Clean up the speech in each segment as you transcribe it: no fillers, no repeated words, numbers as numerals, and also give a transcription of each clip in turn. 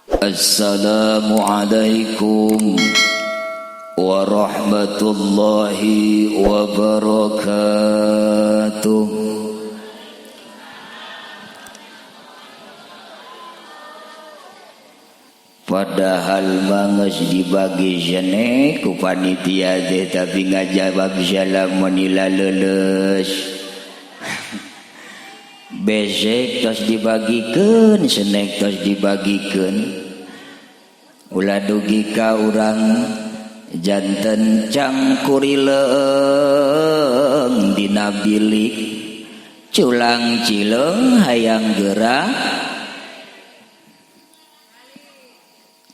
Assalamualaikum warahmatullahi wabarakatuh. Padahal manges dibagi jene ku panitia teh tapi ngajawab salam menila leles. Besek tos dibagikeun, senek tos dibagikeun. Ulah dugi ka urang janten cangkurileung dina bilik culang cileung hayang gerak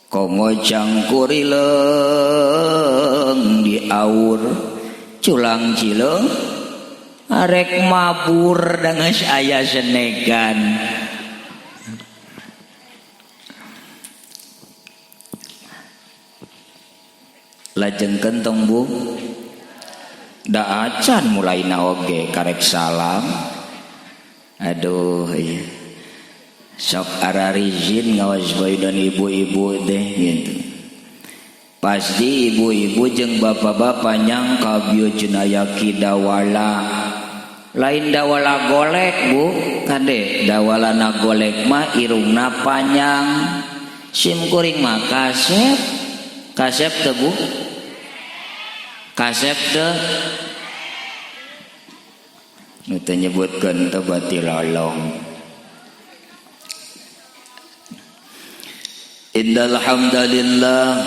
komo cangkurileung di aur culang cileung arek mabur dangeus aya senegan. Lajeng kentong bu da acan mulai naoge karek salam. Aduh iya. Sok ararizin ngawas bayi dan ibu-ibu deh gitu. Pasti ibu-ibu jeung bapak-bapak nyangka bieu cenaya ki dawala. Lain dawala golek bu, kade dawalana golek mah irungna panjang. Sim kuring mah kasep. Kasep teu bu? Kasep teu? Nu teu nyebutkeun teu bati lolong. Innal hamdalillah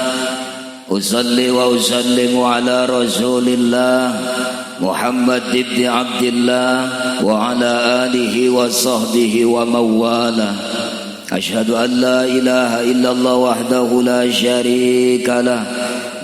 usalli wa usallimu ala rasulillah Muhammad ibn Abdillah wa ala alihi wa sahbihi wa mawala. Asyhadu an la ilaha illallah wahdahu la syarika lah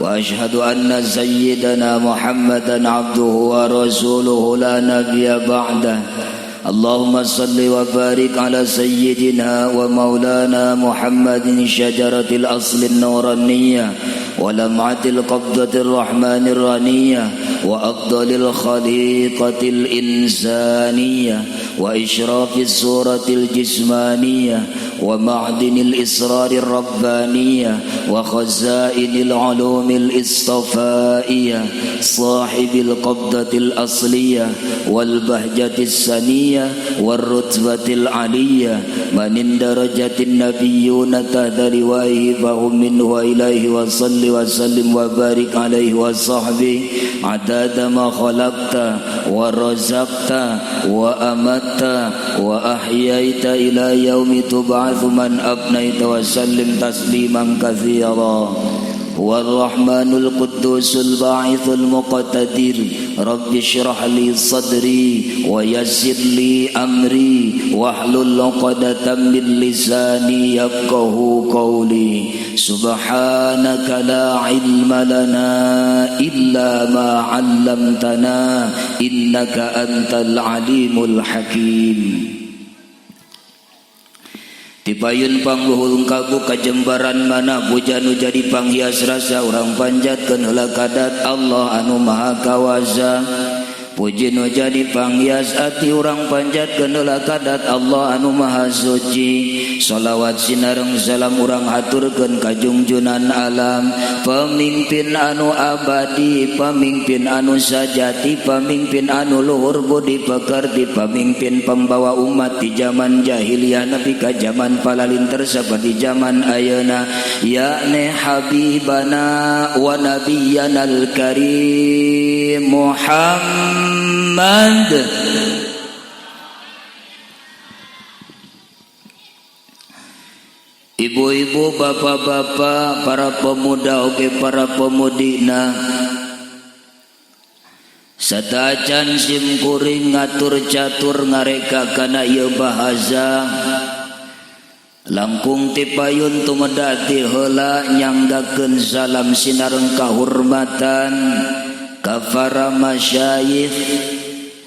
wa asyhadu anna sayyidana Muhammadan abduhu wa rasuluhu la nabiyya ba'dah. Allahumma salli wa barik ala sayyidina wa maulana Muhammadin syajaratil aslin nuraniyah wa lam'atil qabdatir rahmanir raniyah wa afdalil khaliqatil insaniyah wa isyrafis suratil jismaniyah wa ma'dinil israrir rabbaniyah wa khazainil ulumil istafaiyah sahibil qabdatil asliyah wal bahjatis saniyah wal rutbatil aliyah manin darajatin nabiyyuna tahta liwaihi fahum minhu wa ilaihi wa salli wa sallim wa barik alaihi wa sahbihi adada ma khalaqta wa razaqta wa amatta wa ahyaita ila yaumi tub'atsu man abnaita wa sallim tasliman katsira. Warrahmanul Quddusul Ba'ithul Muqtadir Rabbi syrah li sadri wa yassir li amri wahlul 'uqdatam min lisani yafqahu qawli. Subhanaka la ilma lana illa ma 'allamtana innaka antal alimul hakim. Dipayun pangluhur kagu kajembaran mana puja nu jadi panghias rasa urang panjatkeun heula kadat Allah anu maha kawasa. Puji nu jadi panghias ati urang panjatkeun heula kadat Allah anu maha suci. Shalawat sinareng salam urang haturkeun ka junjunan alam, pemimpin anu abadi, pemimpin anu sajati, pemimpin anu luhur budi pekerti, pemimpin pembawa umat di zaman jahiliyah nepi ka zaman palalinter saperti zaman ayeuna, yakni habibana wa nabiyyanal karim Muhammad. Ibu-ibu, bapak-bapak, para pemuda oge para pemudina, sadajan sim kuring ngatur catur ngareka kana ieu bahasa, langkung tipayun tumedati heula nyanggakeun salam sinareng kahormatan ka para masyayikh,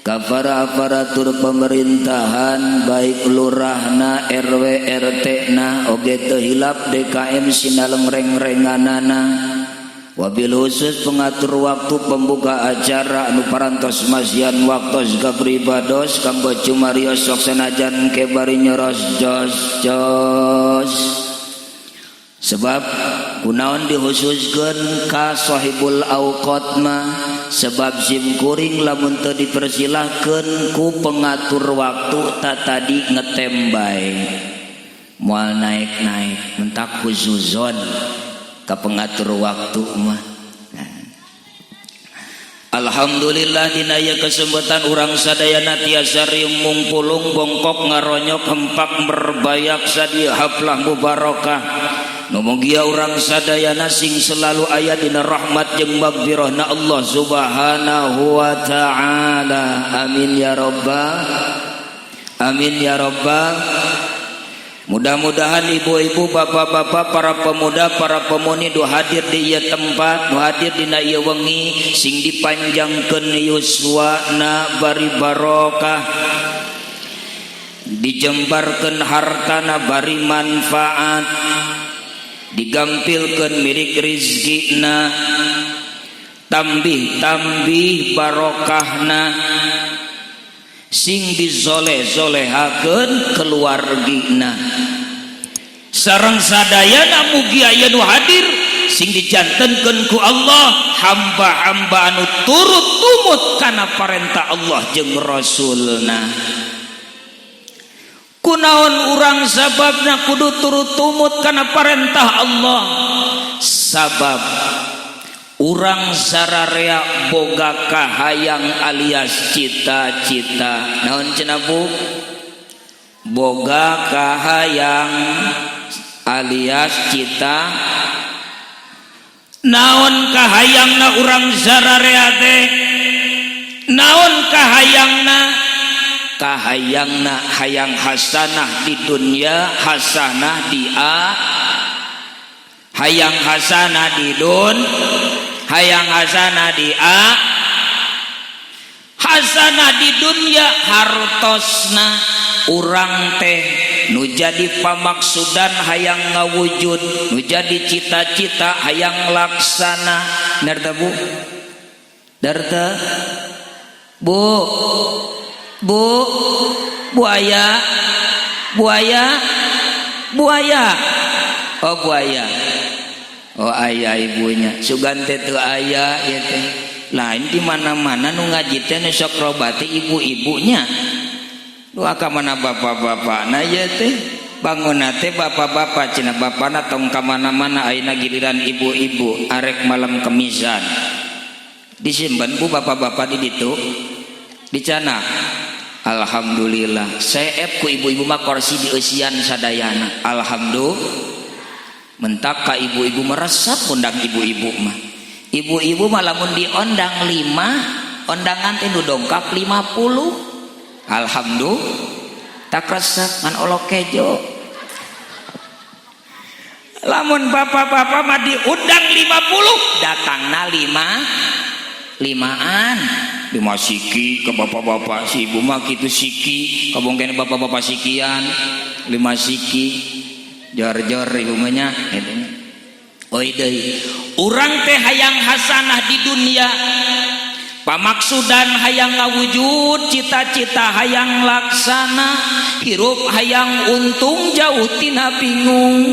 ka para aparatur pemerintahan baik lurahna, RW, RT-na oge teu hilap DKM sinaleng reng-renganana. Wabil khusus pengatur waktu pembuka acara anu parantos masian waktos kapribados kanggo cumarios sok sanajan ke bari nyoros jos. sebab kunaon dikhususkeun ka sahibul auqat mah sebab sim kuring lamun teu dipersilahkeun ku pengatur waktu tak tadi ngetembay moal naik-naik mentak khususon ka pengatur waktu mah. Alhamdulillah dina ieu kesempatan urang sadayana tiasa riung pulung bongkok ngaronyok hempak merbayak sadia haflah mubarakah. Nu mugia urang sadayana sing selalu aya dina rahmat jeung magfirahna Allah Subhanahu wa taala. Amin ya rabbal amin ya rabbal. Mudah-mudahan ibu-ibu, bapak-bapak, para pemuda, para pemudi nu hadir di ieu tempat, nu hadir dina ieu wengi sing dipanjangkeun yuswana bari barokah, dijembarkeun hartana bari manfaat, digampilkeun mirik rizkina, tambih-tambih barokahna, sing dizoleh-zolehakeun keluargina sareng sadayana mugi aya nu hadir sing dijantenkeun ku Allah hamba-hamba anu turut tumut kana parentah Allah jeung Rasulna. Kunaon urang sababna kudu turut tumut kana parentah Allah? Sabab urang sararea boga kahayang alias cita-cita. Naon cenah Bu? Boga kahayang alias cita. Naon kahayangna urang sararea teh? Naon kahayangna? Kahayangna hayang hasanah di dunia, hasanah di hayang hasanah di hayang hasanah di hasanah di dunia hartosna urang teh nu jadi pamaksudan hayang ngawujud, nu jadi cita-cita hayang laksana. Darta Bu? Darta? Bu? Bu? Buaya? Buaya? Buaya? Oh buaya. Oh ayah ibunya sugan teh teu aya ieu teh. Lain di mana-mana nu ngaji teh nu sok robati ibu-ibunya. Doa ka mana bapak-bapakna ieu teh. Bangunna teh bapak-bapak cenah bapana tong ka mana-mana ayeuna giliran ibu-ibu arek malam kemisan. Disimpen Bu bapak-bapak di ditu. Dicana. Alhamdulillah. Seep ku ibu-ibu mah kursi dieusian sadayana. Alhamdulillah. Mentak ka ibu-ibu meresap undang ibu-ibu mah. Ibu-ibu mah lamun diondang 5, ondangan teh nu dongkap 50. Alhamdulillah. Tak resep ngan olok kejo. Lamun bapak-bapak mah diundang 50, datangna 5-an. 5 siki ke bapak-bapak, si ibu mah kitu siki, kabongkeun bapak-bapak sikian 5 siki. Jor-jor ibu nya gitu. Oi deui urang teh hayang hasanah di dunia, pamaksudan hayang ngawujud, cita-cita hayang laksana, hirup hayang untung jauh tina bingung,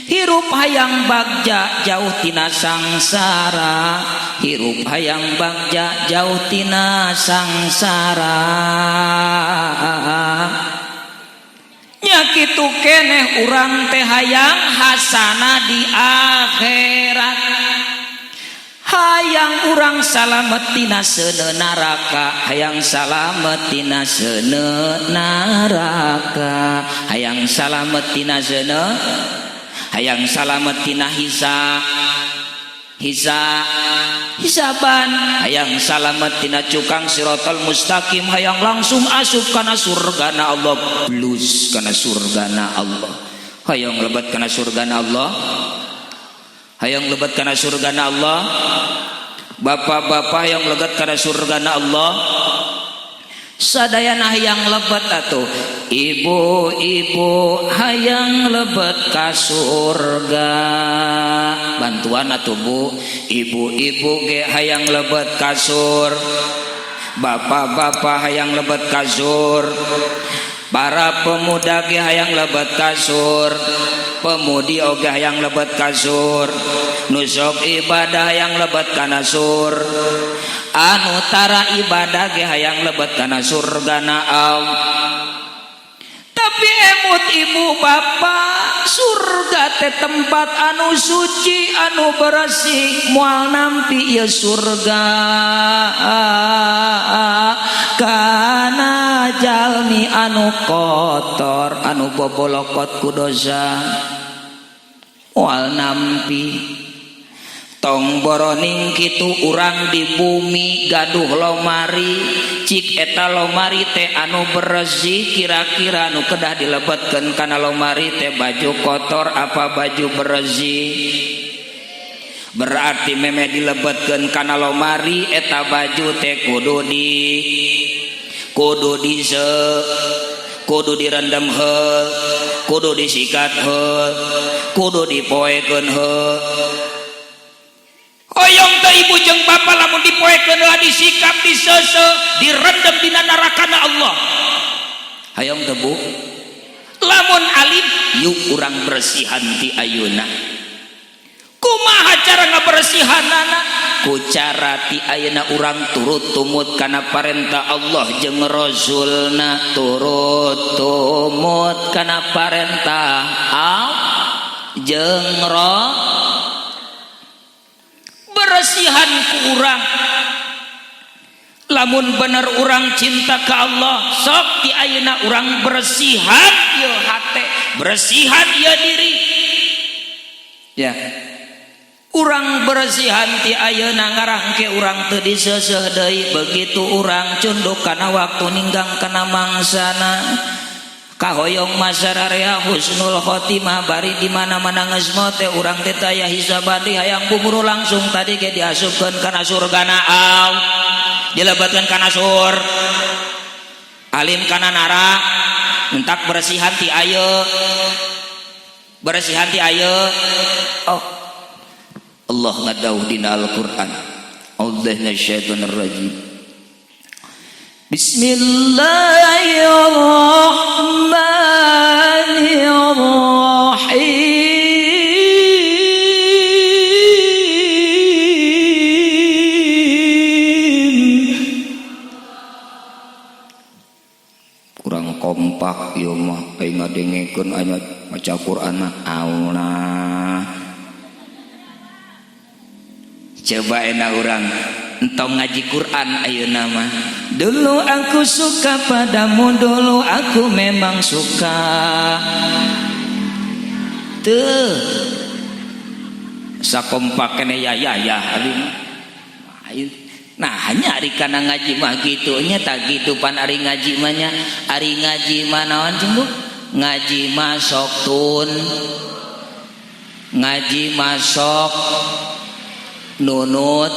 hirup hayang bagja jauh tina sangsara, hirup hayang bagja jauh tina sangsara. Nya kitu keneh urang teh hayang hasanah di akhirat, hayang urang salamet tina seuneu naraka, hayang salamet tina seuneu naraka, hayang salamet tina seuneu, hayang salamet tina hisaban, hayang salamet tina cukang siratal mustaqim, hayang langsung asup kana surgana Allah, plus kana surgana Allah, hayang lebat kana surgana Allah, hayang lebat kana surgana Allah. Bapak-bapak hayang lebat kana surgana Allah. Sadayana hayang lebet atuh, ibu-ibu hayang lebet ka surga. Bantuan atuh Bu, ibu-ibu ge hayang lebet ka bapak-bapak hayang lebet ka para pemuda ge hayang lebet ka pemudi ogah yang lebet kasur nusok ibadah yang lebet kana sur anu tara ibadah ge hayang lebet kana surgana Allah. Tapi emut ibu bapak surga teh tempat anu suci anu bersih moal nampi ieu surga kana jalmi anu kotor anu bobolokot ku dosa moal nampi tong boroning kitu urang di bumi gaduh lomari cik eta lomari teh anu bersih kira-kira anu kedah dilebetkeun kana lomari teh baju kotor apa baju bersih berarti meme dilebetkeun kana lomari eta baju teh kudu direndam heul kudu disikat heul kudu dipoekeun heul. Hoyong teh ibu jeung bapa lamun dipoekeun disikap disese direndam dina narakana Allah. Hayong teh Bu. Lamun alim yuk urang bersihan ti ayeuna. Kumaha cara ngabersihanana? Ku cara ti ayeuna urang turut tumut kana parentah Allah jeung Rasulna turut tumut kana parentah Allah jeung bersihan ku urang lamun bener urang cinta ke Allah sok ti ayeuna urang bersihan ieu hate bersihan ieu diri ya urang bersihan ti ayeuna ngarangke urang teu diseuseuh deui begitu urang cunduk kana waktu ninggang kana mangsana kahoyong masararea husnul khotimah bari di mana-mana geus mote urang teh taya hisabandi hayang buburu langsung tadi ge diasupkeun kana surgana Allah dilebetkeun kana sur alim kana nara entak bersihan ti ayeuna oh Allah ngadauh dina Al-Qur'an a'udzu minasyaitonir rajim Bismillahirrahmanirrahim. Kurang kompak ieu mah aya ngadengekeun aya maca Qur'an mah Allah. Coba enak urang entong ngaji Quran ayeuna mah. Dulu aku suka padamu, dulu aku memang suka. Teu sakompak kene ya ali mah. Nah hanya ari kana ngaji mah kitu nya tah kitu pan ari ngaji mah nya ari ngaji mah naon jeung Bu? Ngaji masok tun. Ngaji masok nunut.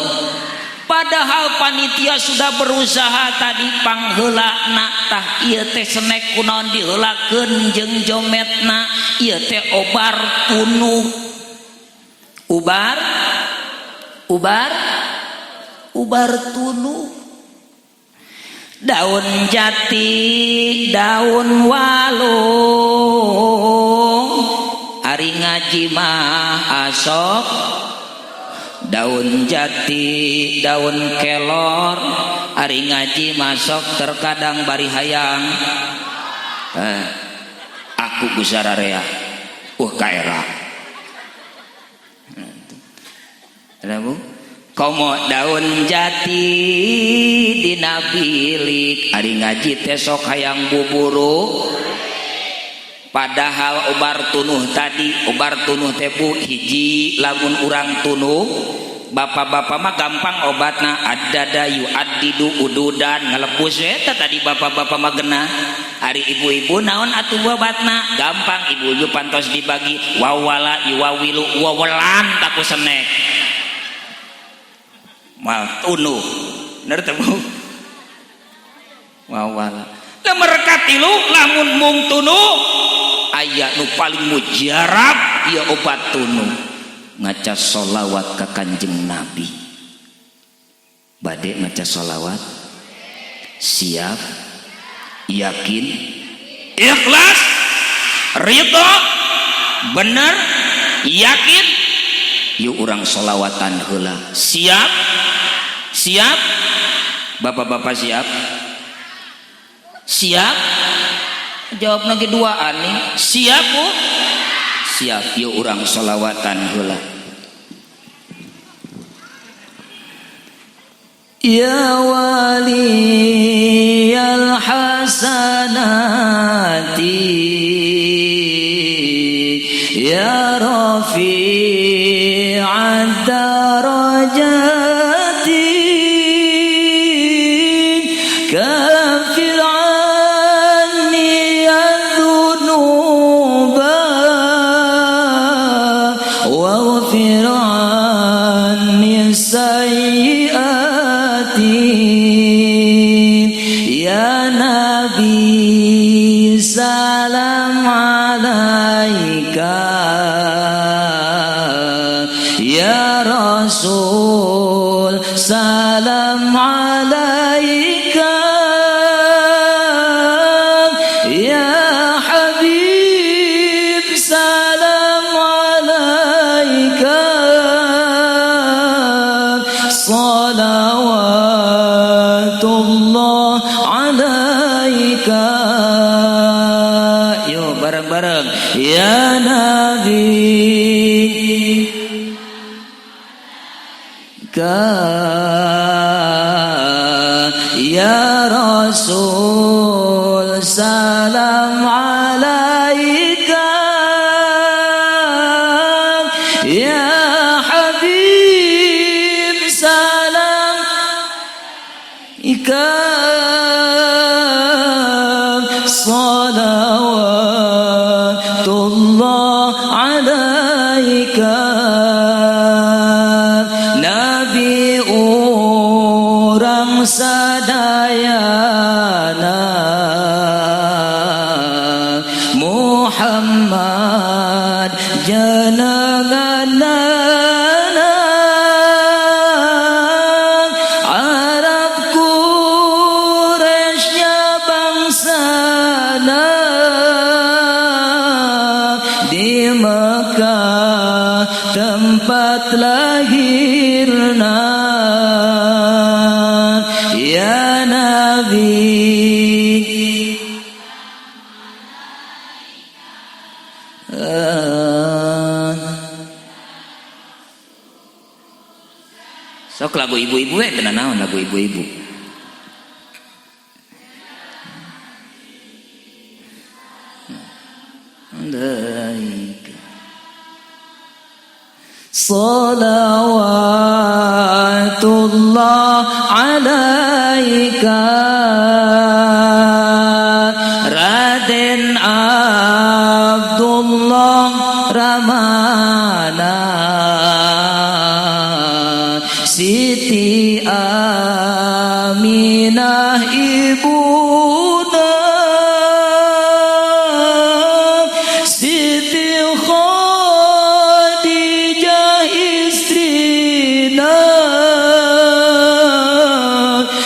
Padahal panitia sudah berusaha tadi pangheulana tah ieu teh senek kunaon diheulakeun jeung jometna ieu teh obar tunuh ubar tunuh daun jati daun walung ari ngaji mah asok daun jati daun kelor ari ngaji masuk terkadang bari hayang aku gusararea kaera ada Bu komo daun jati dina bilik ari ngaji teh sok hayang buburu padahal obar tunuh tadi obar tunuh teh Bu hiji lamun urang tunuh bapak-bapak mah gampang obatna ad-dadayu ad-didu ududan ngalepus eta tadi bapak-bapak mah genah ari ibu-ibu naon atuh obatna gampang ibu-ibu pantos dibagi wawala iwawilu wawelan taku senek mal tunuh bener teh Bu wawala lemur katilu lamun mung tunuh aya nu paling mujarab ieu obat tunuh ngaca sholawat ka Kanjeng Nabi. Bade ngaca sholawat siap yakin ikhlas ridho bener yakin yuk urang sholawatan heula. Siap? Siap? Bapak-bapak siap? Siap? Jawab lagi duaan nih. Siap Bu? Siap. Yuk urang sholawatan heula. Ya waliyal hasanati ya rafi'ad darajati kafir anni adzunuba waghfir anni sayyiati ya nabi salam alaika ya rasul salam alaika ya habib salam alaika salawatullah alaika. Yuk bareng-bareng ya nabi ya rasul salam alaika ya habib salam ika salawatullah alaika nabi urang sadayana Muhammad jenenganana Arab Quraisy bangsana di Mekah tempat lahirna ya nabi sok lagu ibu-ibu tenan naon lagu ibu-ibu. Salawatullah alaika Raden Abdullah Ramana Siti Aminah ibuna Siti Khadijah istrina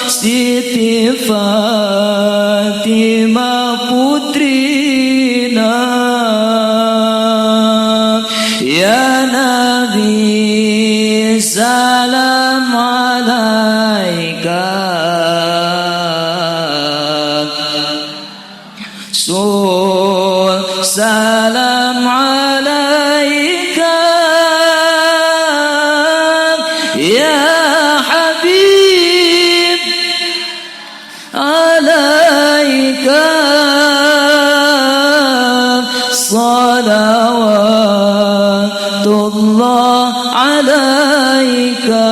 Siti Fatimah putrina ya nabi salam alaika sul salam alaika ya habib alaika salawatullah alaika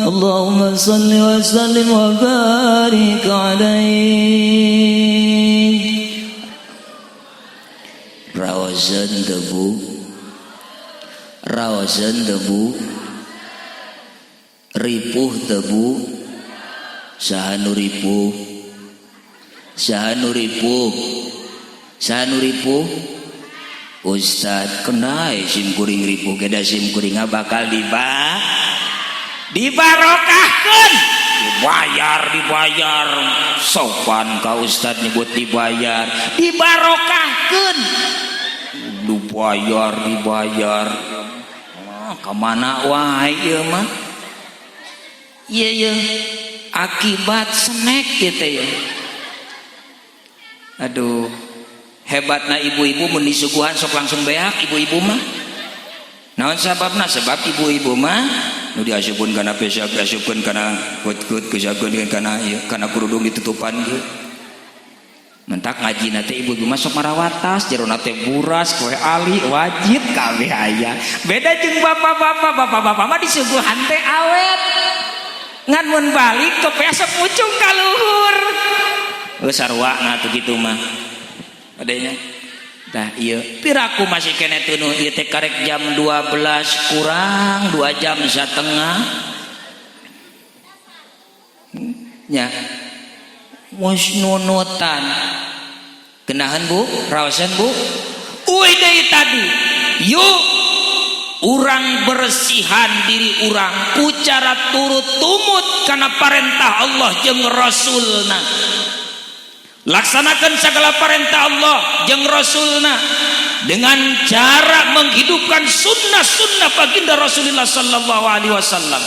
Allahumma salli wa sallim wa barik alaih. Rawasan debu ripuh debu sahanu ripuh Ustad kenai sim kuring ripuh keda sim kuring bakal dibarokahkeun dibayar sopan ka Ustad nyebut dibayar dibarokah bayarkeun dibayar kemana wae ieu mah iya akibat snack gitu ya. Aduh hebatna ibu-ibu mun disuguhan sok langsung beak ibu-ibu mah. Naon sababna? Sebab ibu-ibu mah nu diasupkeun kana pesak, diasupkeun kana kut-kut, diasupkeun kana ieu kana kerudung ditutupan ieu. Mentak ngaji nate ibu-ibu mah sok marawatas, jerona teh buras, koe ali, wajib kabeh aya. Beda jeung bapak-bapak mah disuguhan teh awet. Ngan mun balik kepesek pucung ka luhur. Geus sarwana tuh kitu mah. Adanya tah ieu piraku masih kene teu nu ieu teh karek jam 12 kurang 2 jam setengah nya mus nunutan kenahan Bu raosan Bu uy deui tadi yuk urang bersihan diri urang ku cara turut tumut kana parentah Allah jeung Rasulna. Laksanakan segala perintah Allah jeung Rasulna dengan cara menghidupkan sunnah-sunnah baginda Rasulullah sallallahu alaihi wasallam.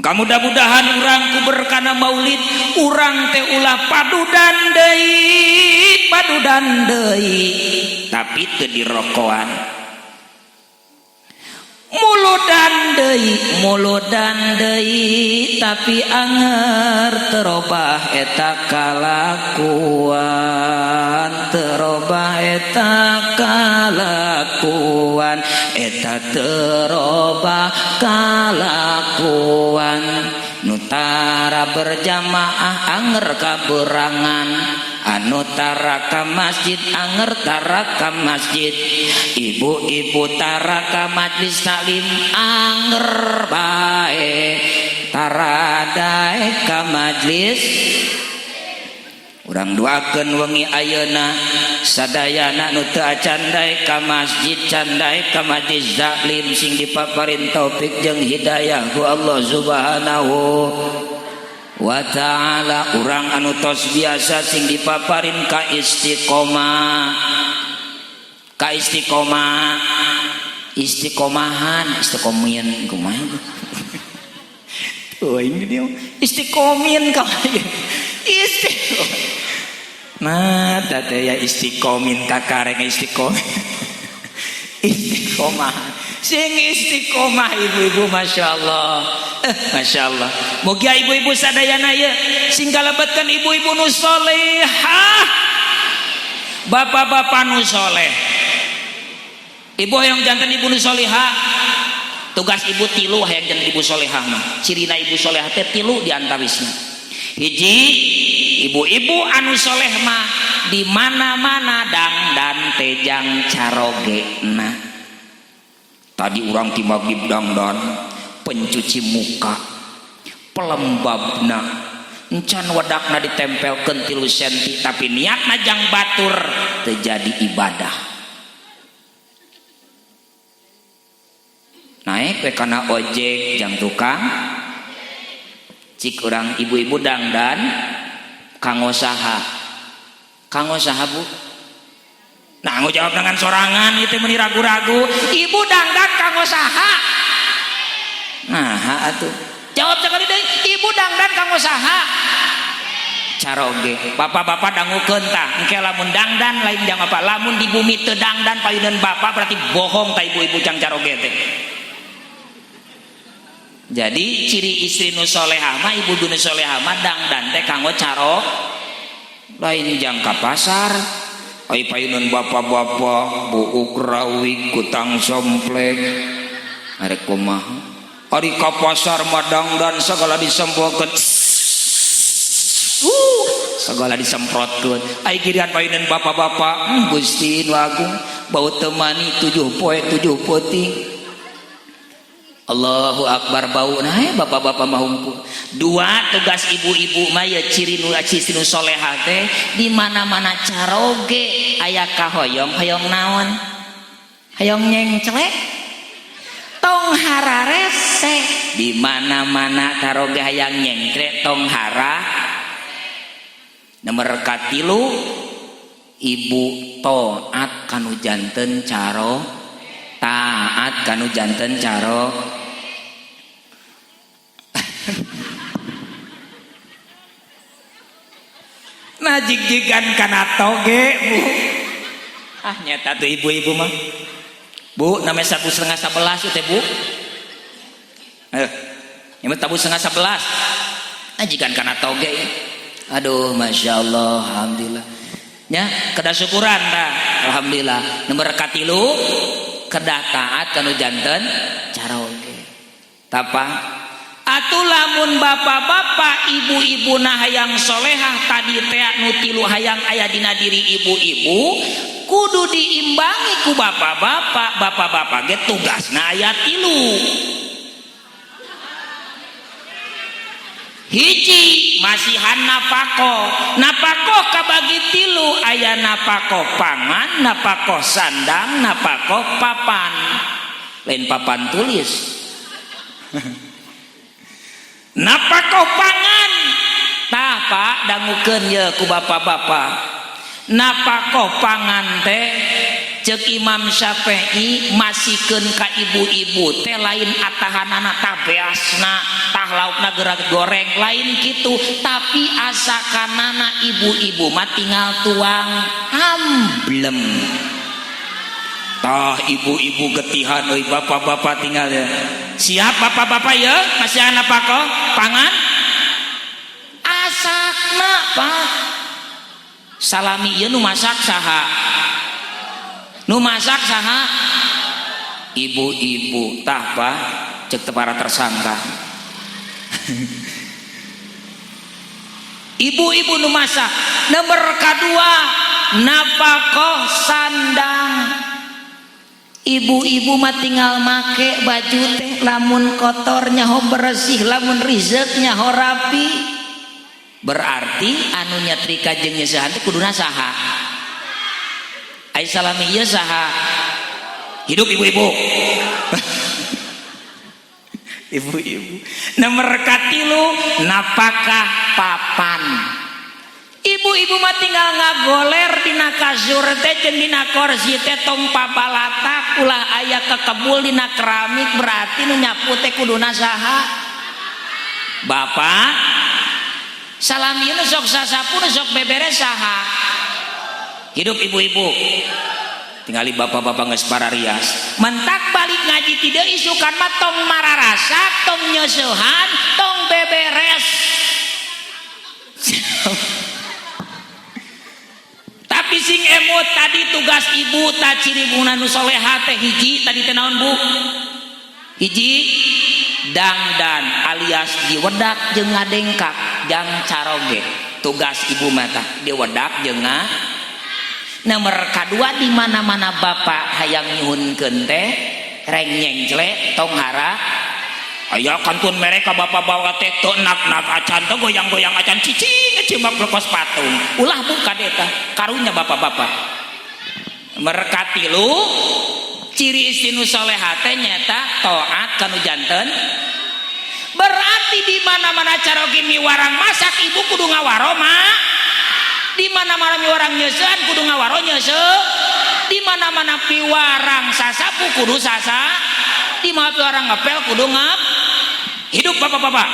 Mudah-mudahan urang ku berkana maulid urang teh ulah padudan deui tapi teu dirokoan. Muludan deui tapi anger terobah eta kalakuan nutara berjamaah anger kaberangan anu tara ka masjid anger tara ka masjid ibu-ibu tara ka majlis taklim anger bae tara dae ka majlis. Urang doakeun wengi ayeuna sadayana nu teu acan dae ka masjid can dae ka majlis taklim sing dipaparin taufik jeung hidayah ku Allah Subhanahu wa ta'ala. Urang anu tos biasa sing dipaparin ka istiqomah istiqomahan kumaha tuh ini dia istiqomin ka nah teh ya istiqomin kakareng istiqomah sing istiqomah ibu-ibu masyaallah masyaallah mugia ibu-ibu sadayana ya sing kalabatkan ibu-ibu nu salehah bapak-bapak nu saleh ibu yang jantan ibu nu salehah tugas ibu tilu hayang jantan ibu salehah mah cirina ibu salehah teh tilu diantawisna hiji ibu-ibu anu saleh mah di mana-mana dangdan tejang carogena. Tadi urang ti maghrib dangdan pencuci muka pelembabna encan wadakna ditempelkeun 3 senti tapi niatna jang batur terjadi ibadah. Naik we kana ojek jang tukang cik urang ibu-ibu dangdan kanggo saha Bu? Nah jawab dengan sorangan itu meni ragu-ragu ibu dangdan kanggo saha? Nah atuh jawab sekali deh ibu dangdan kanggo saha? Caroge bapak-bapak dangukeun tah engke lamun dangdan lain jang apa lamun di bumi teu dangdan payuneun bapak berarti bohong tah ibu-ibu jang caroge teh. Jadi ciri istri nu solehah mah ibu nu solehah mah dangdan teh kanggo carok lain jang ka pasar ai payuneun bapak-bapak buuk rawi kutang somplek arek kumaha ari ka pasar mah dangdan segala disemprotkeun segala disemprotkeun ai girian payuneun bapak-bapak Gusti nu agung bau temani 7 poe 7 peuting Allahu Akbar bau nah bapak-bapak mah hungkul. 2 tugas ibu-ibu mah ya ciri nu solehah teh di mana-mana caroge aya kahoyong hoyong naon hoyong nyengclek tong hararese di mana-mana caroge hayang nyengclek tong hara nomor katilu ibu taat kanu janten caro taat kanu janten caro nah jig-jigan kana toge Bu. Nyata tuh ibu-ibu mah Bu namanya 10:30 teh Bu. Ini tabu 10:30. Jikan kana toge. Aduh Masya Allah, alhamdulillah. Nya kedah syukuran dah, alhamdulillah. Nomor katilu kedah taat kanu janten cara oge. Tapa atuh lamun bapak-bapak ibu-ibu nah hayang solehah tadi teh nu tilu hayang aya dina diri ibu-ibu kudu diimbangi ku bapak-bapak. Bapak-bapak ge tugasna aya tilu. Hiji masihan napako kabagi tilu aya napako pangan, napako sandang, napako papan. Lain papan tulis. Napako pangan tah Pak dangukeun ye ku bapak-bapak. Napako pangan teh cek Imam Syafi'i masihkeun ka ibu-ibu teh lain atahanana tah beasna tah laukna gerak goreng lain kitu, tapi asakanana ibu-ibu mah tinggal tuang amblem. Tah ibu-ibu getihan euy bapak-bapak tinggal ya. Siap bapak-bapak ya masih anak pako pangan asakna Pak. Salami ieu nu masak saha? Nu masak saha? Ibu-ibu. Tah Pak cek teu para tersangka. Ibu-ibu nu masak. Nomor kedua napakoh sandang. Ibu-ibu mah tinggal make baju teh lamun kotornya ho bersih, lamun rizeknya ho rapi. Berarti anu nyetrika jeung nyesahan teh kuduna saha? Ai salami ieu saha? Hidup ibu-ibu. Ibu-ibu. Nomor katilu napakah papan. Ibu-ibu mah tinggal ngagoler dina kasur teh jeung dina kursi teh tong papalatak ulah aya kekebul dina keramik, berarti nu nyapu teh kuduna saha? Bapak. Salami nu sok sasapu nu sok beberes saha? Hidup ibu-ibu. Tinggali bapak-bapak geus pararias. Mentak balik ngaji ti deui isukan mah tong mararasa, tong nyeusehan, tong beberes. Tapi sing emot tadi tugas ibu ta ciri bungna nu solehah teh hiji tadi teh naon Bu? Hiji dangdan alias diwedak jeung ngadengkak jang caroge. Tugas ibu mata diwedak jeung nomor kedua di mana-mana bapak hayang nyuhunkeun teh reng nyengcle tong hara aya kantun mereka bapak bawa teh teu nak-nak acan teh goyang-goyang acan cicing cimak lekos patung ulah buka eta karunya bapak-bapak. Merkati lu ciri istri nu salehah teh nyata taat kanu janten. Berarti di mana-mana carogi miwarang masak ibu kudu ngawaro mak. Di mana-mana miwarang nyeuseun kudu ngawaro nyeuseuh. Di mana-mana piwarang sasapu kudu sasa. Di mana piwarang ngepel kudu ngap. Hidup bapak-bapak.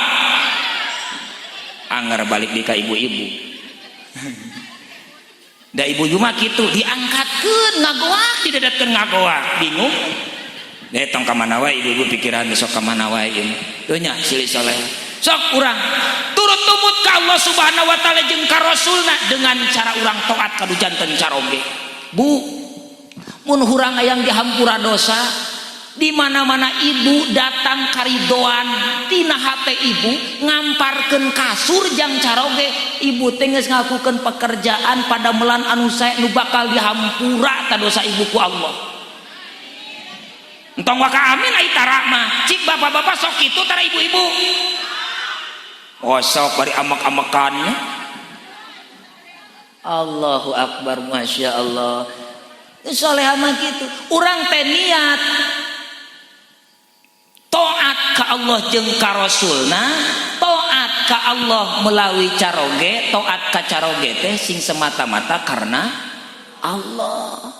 Angger balik di ka ibu-ibu. Da ibu-ibu mah kitu diangkatkeun ngagoak didadatkeun ngagoak bingung. Tong ka mana wae ibu-ibu pikiran sok ka mana wae ieu. Teu nya silih saleh. Sok urang turut tumut ka Allah Subhanahu wa taala jeung ka Rasulna dengan cara urang taat kadu janten caroge. Bu, mun urang hayang dihampura dosa, di mana-mana ibu datang karidoan tina hate ibu ngamparkeun kasur jang caroge, ibu teh geus ngakukeun pekerjaan pada melan anu sae nu bakal dihampura ka dosa ibu ku Allah. Entong waka amin ai tara mah. Cik bapak-bapak sok kitu tara ibu-ibu. Oh sok bari amek-amekannya. Allahu Akbar, Masya Allah. Solehah mah gitu. Urang teh niat taat ka Allah jeung ka Rasulna, taat ka Allah melalui caroge, taat ka caroge teh sing semata-mata karena Allah.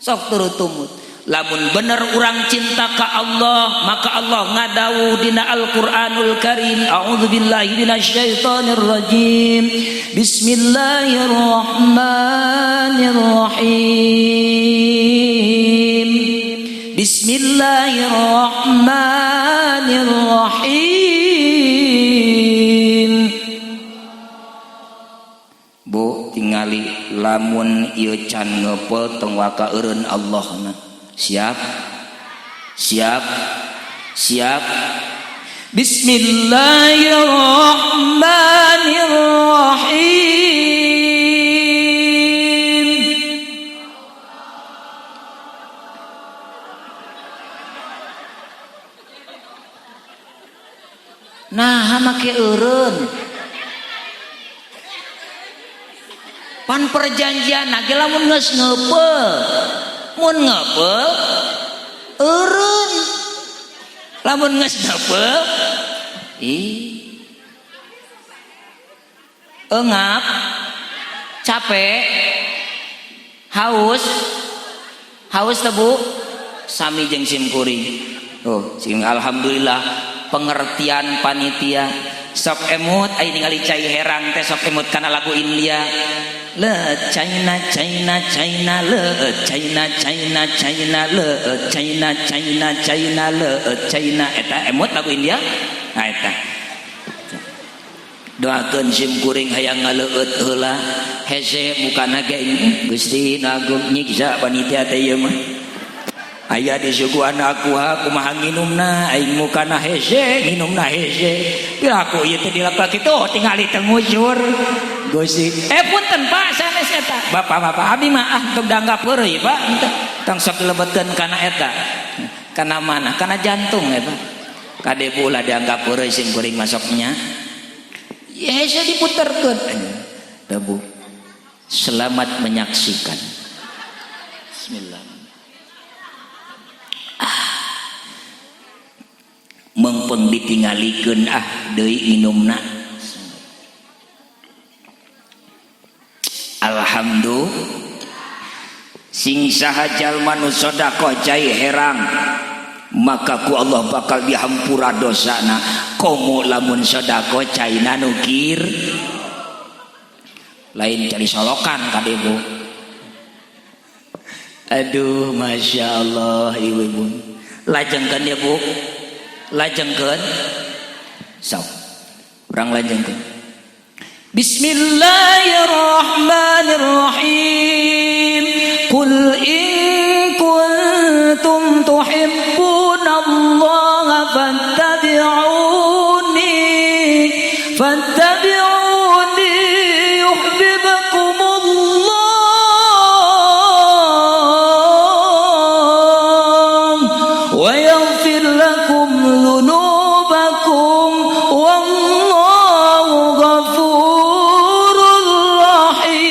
Sok turut tumut. Lamun bener urang cinta ka Allah, maka Allah ngadawuh dina Al-Qur'anul Karim, a'udzubillahi minasyaitonir rajim. Bismillahirrahmanirrahim. Bismillahirrahmanirrahim. Bu tingali lamun ieu can ngeupel tong waka eureun Allahna. Siap? Siap? Siap? Bismillahirrahmanirrahim. Nah, make eureun. Pan perjanjian ge lamun geus ngeupel. Mun ngapel eureun, lamun geus ngapel eungap, capek, haus teh Bu, sami jeung simkuring. Oh, sing alhamdulillah pengertian panitia. Sok emut aya ningali cai herang teh sok emut kana lagu India. Le China China China le China China China le China China China le China eta emut lagu India. Nah eta doakeun simkuring hayang ngaleueut heula hese mukana ge Gusti Agung nyiksa panitia teh ieu mah aya di suguhan aku kumaha nginumna aing mukana hese nginumna hese piraku ieu teh dilapa kitu tingali teu ngujur Gusti punten Pak sanes eta bapak-bapak abi mah tong dianggap heureuy Pak tong sok dilebetkeun kana eta kana mana kana jantung eta kade pula dianggap heureuy sing kuring masoknya ya hese diputerkeun tabu selamat menyaksikan. Bismillah. Mengpeng ditinggalikeun deui minumna. Alhamdulillah. Sing saha jalma nu sedekah cai herang maka ku Allah bakal dihampura dosana. Komo lamun sedekah caina nu kir lain cari solokan kade Bu. Aduh masya Allah ibu-ibu lajengkeun ya Bu. Lajengkeun sok urang lajengkeun Bismillahirrahmanirrahim. Qul in kuntum tuhibbunallaha fattabi'uni yuhibbukumullah wa yaghfir lakum dhunubakum wallahu ghafurur rahim.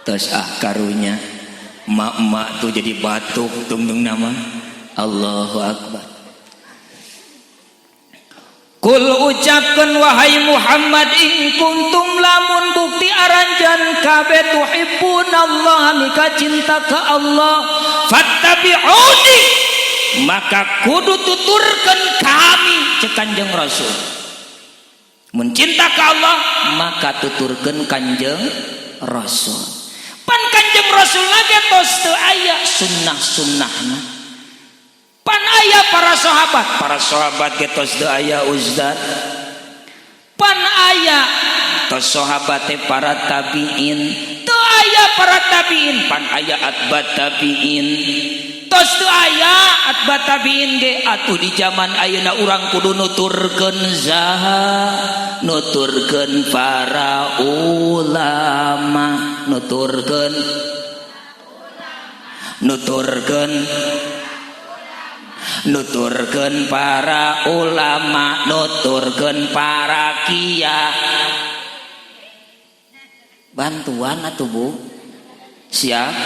Tos karunya mak-mak tuh jadi batuk tungtung nama Allahu Akbar. Kul ucapkan wahai Muhammad in kuntum lamun bukti aranjan kabeh tuhibbunallaha mika cinta ka Allah fattabi'uni maka kudu tuturkeun kami cek Kanjeng Rasul. Mun cinta ka Allah maka tuturkeun Kanjeng Rasul. Pan Kanjeng Rasul lagi tos teu aya sunnah-sunnahna. Pan aya para sahabat ge tos teu aya uzdat. Pan aya tos sahabat teh para tabiin, teu aya para tabiin, pan aya atbat tabiin. Tos teu aya atbat tabiin ge atuh di zaman ayeuna urang kudu nuturkeun nuturkeun para ulama, nuturkeun para ulama, nuturkeun para kiai. Bantuan atuh Bu. Siap?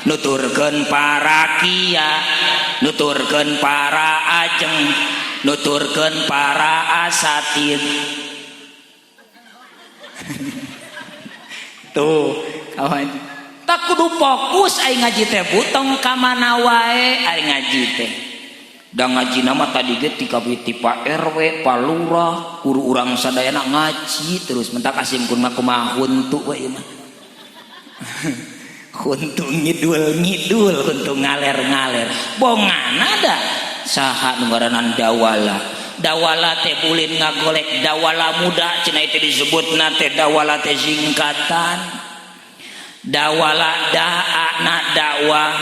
nuturkeun para kiai, nuturkeun para ajeng, nuturkeun para asatid. Tuh kawan, tak kudu fokus aing ngaji teh butong ka mana wae aing ngaji teh. Da ngaji nama tadi ge ti kabiti Pak RW, Pak Lurah, guru urang sadayana ngaji terus mentak asimkeun mah kumaha huntu we mah. Huntu ngidul-ngidul, huntu ngaler-ngaler. Bongana da saha nu ngaranan dawala. Dawala teh bulin ngagolek dawala muda cenah itu disebutna teh dawala teh singkatan. Dawala na dakwah,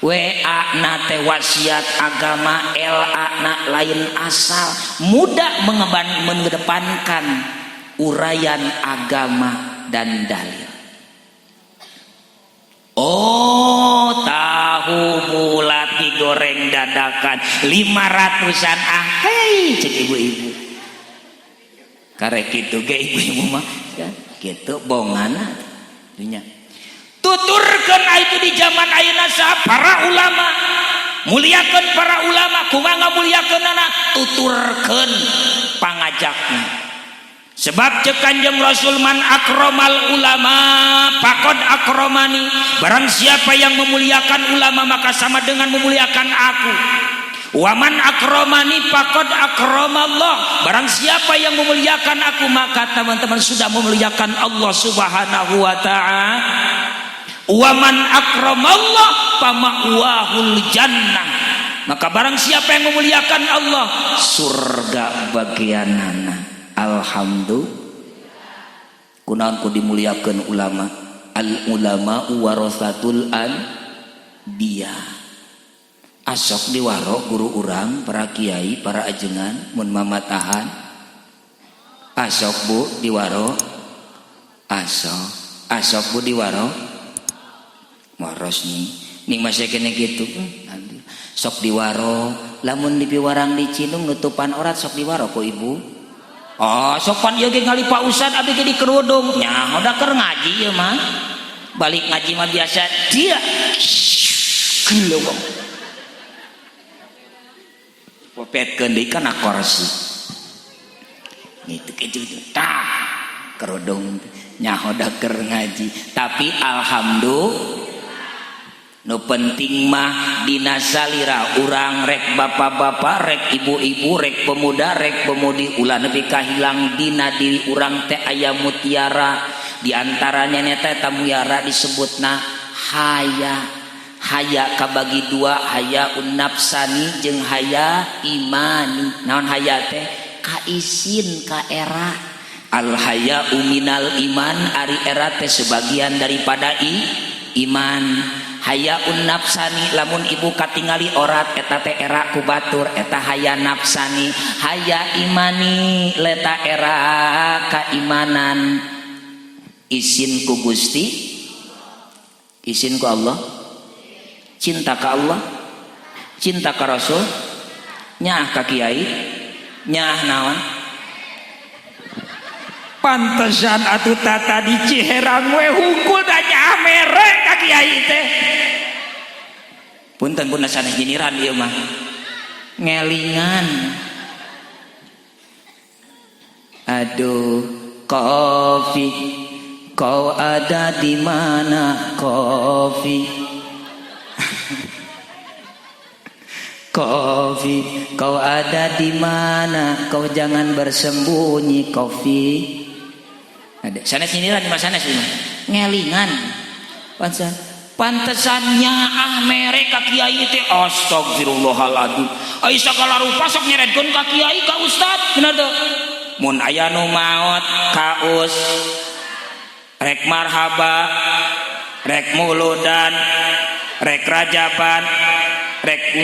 WA na teh wasiat agama, LA na lain asal. Muda mengedepankan uraian agama dan dalil. Oh, tahu bulat digoreng dadakan 500-an hei cek ibu-ibu. Karek kitu ge ibu-ibu mah kitu bongana dunya. Tuturkeun itu di zaman ayeuna saha para ulama. Muliakeun para ulama, kumaha ngamuliakeunana? Tuturkeun pangajakna. Sebab cek Kanjeng Rasul man akramal ulama faqad akramani. Barang siapa yang memuliakan ulama maka sama dengan memuliakan aku. Wa man akramani faqad akramallah. Barang siapa yang memuliakan aku maka teman-teman sudah memuliakan Allah Subhanahu wa taala. Wa man akramallah fama'wahul jannah. Maka barang siapa yang memuliakan Allah, surga bagianana. Alhamdulillah. Kunaon ku dimuliakeun ulama? Al ulama warasatul anbiya. Asok diwaro guru urang, para kiai, para ajengan mun mamatahan. Asok bu diwaro. Asok bu diwaro. Waros ning masih kene kitu. Sok diwaro, lamun dipiwarang di Cinung nutupan orat sok diwaro ku ibu. Oh, sopan ieu ge ngali Pak Ustad abdi ge di kerudung. Nya, udah keur ngaji ieu mah. Balik ngaji mah biasa dia. Geleweng. Popetkeun deui kana kursi. Gitu kitu tah kerudung nya udah keur ngaji. Tapi alhamdulillah nu penting mah dina salira urang rek bapak-bapak, rek ibu-ibu, rek pemuda, rek pemudi ulah nepi kahilang dina diri urang teh aya mutiara. Di antaranya nyata eta mutiara disebutna haya kabagi dua, haya nafsani jeung haya imani. Naon haya teh? Kaisin ka era. Al haya minal iman, ari era teh sebagian daripada iman. Hayaun nafsani, lamun ibu katingali orat eta teh era ku batur, eta haya nafsani. Haya imani leta era kaimanan. Isin ku Gusti, isin ku Allah, cinta ka Allah, cinta ka Rasul, nyah ka kiai, nyah naon. Pantesan atuh tata di Ciherang we hungkul da nyah mere ka kiai teh. Punten pun sanes nyiniran ieu mah. Ngelingan. Aduh, Kofi, kau ada di mana Kofi? Kofi, kau ada di mana? Kau jangan bersembunyi Kofi. Ada sanes nyiniran di mana sanes ini? Ngelingan. Pantesannya mereka kiai teh astagfirullahaladzim. Ai sagala rupa sok nyeredkeun ka kiai ka ustad. Bener teu? Mun aya nu maot ka us rek marhaba, rek muludan, rek rajaban, rek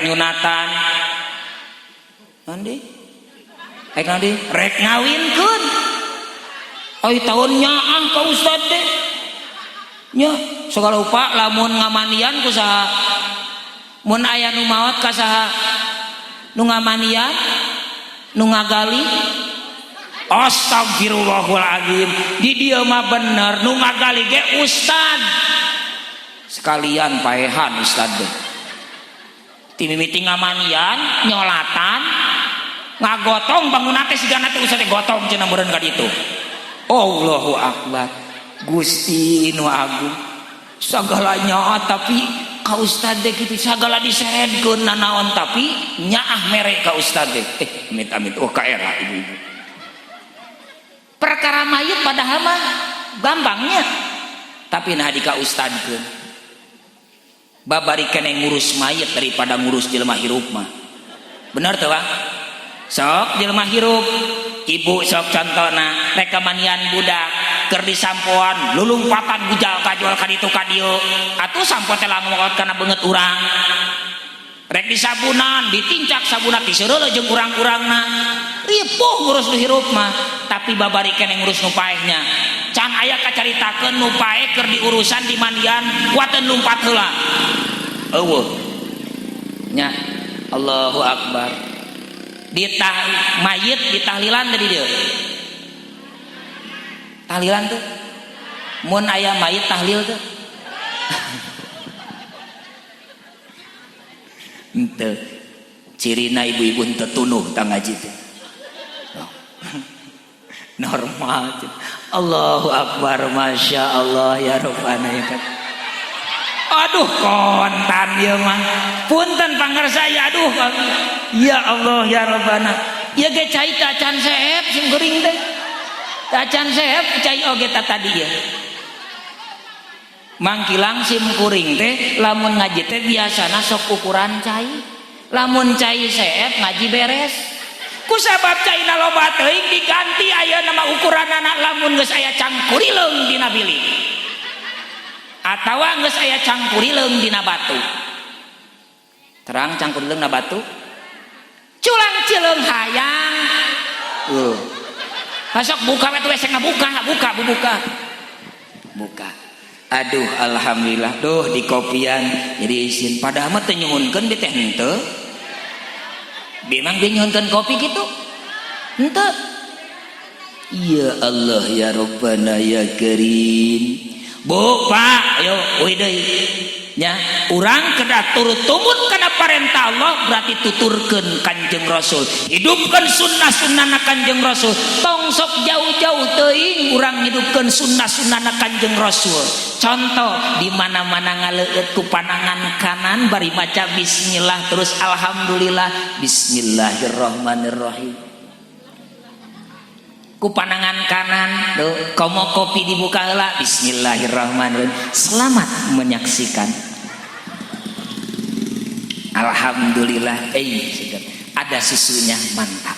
nyunatan. Nandi? Rek ngawinkeun. Ai tahunnya ka ustad teh. Nya segala rupa lamun ngamanian ku saha? Mun aya nu maot ka saha? Nu ngamanian, nu ngagali. Astagfirullahaladzim. Di dieu mah bener nu ngagali ge ustad. sekalian paehan Ustad ti mimiti ngamanian nyolatan ngagotong bangunan teh sigana teh Ustad gotong cenah meureun ka ditu. Allahu akbar. Gusti nu agung sagalanya tapi ka Ustad teh kitu sagala diseredkeun nanaon tapi nyaah mere ka Ustad teh amit-amit ka era ibu-ibu perkara mayit padahal mah gampangnya tapi nah dika ustadkeun babari keneh ngurus mayit daripada ngurus jelema hirup mah bener teu Bang sok jelema hirup ibu sok contona rek kamanian budak keur disampoan lulumpatan bujal kajual ka ditu ka dieu atuh sampo teh langokot kana beungeut urang rek disabunan ditincak sabuna ti seureul jeung urang-urangna ripuh ngurus nu hirup mah tapi babari keneh ngurus nu paehnya can aya kacaritakeun nu paeh keur diurusan di mandian kuateun lumpat heula eueuh nya Allahu akbar mayit ditahlilan tadi dieu tahlilan tuh mun aya mayit tahlil tuh henteu cirina ibu-ibu henteu tunuh tang ngaji teh normal tuh. Allahu akbar masya Allah ya Rabbana ya kan aduh kontan ya mah punten pangarsa ya aduh ya Allah ya Rabbana ya ge cai tacan seep sim geuring teh tacan seep cai oge tadi ya mangkilang sim kuring teh lamun ngaji teh biasana sok ukuran cai lamun cai seep ngaji beres ku sabab caina loba teuing diganti ayeuna mah ukuranana lamun geus aya cangkurileung dina bilik atawa geus aya cangkurileung dina batu terang cangkurileung na batu culang cileung hayang masuk buka we wesek buka aduh alhamdulillah duh di kopian jadi isin padahal mah teu nyuhunkeun bi teh henteu memang dia nyuhunkeun kopi gitu henteu ya Allah ya Rabbana ya Karim Bu Pak ayo euy deui nya urang kedah turut tumut kana parentah Allah berarti tuturkeun Kanjeng Rasul hidupkeun sunnah-sunnahna Kanjeng Rasul tong sok jauh-jauh teuing urang hidupkeun sunnah-sunnahna Kanjeng Rasul contoh di mana-mana ngaleueut ku panangan kanan bari maca bismillah terus alhamdulillah bismillahirrahmanirrahim ku panangan kanan komo kopi dibuka heula bismillahirrahmanirrahim selamat menyaksikan alhamdulillah ada susunya mantap